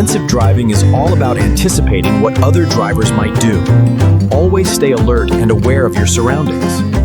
Defensive driving is all about anticipating what other drivers might do. Always stay alert and aware of your surroundings.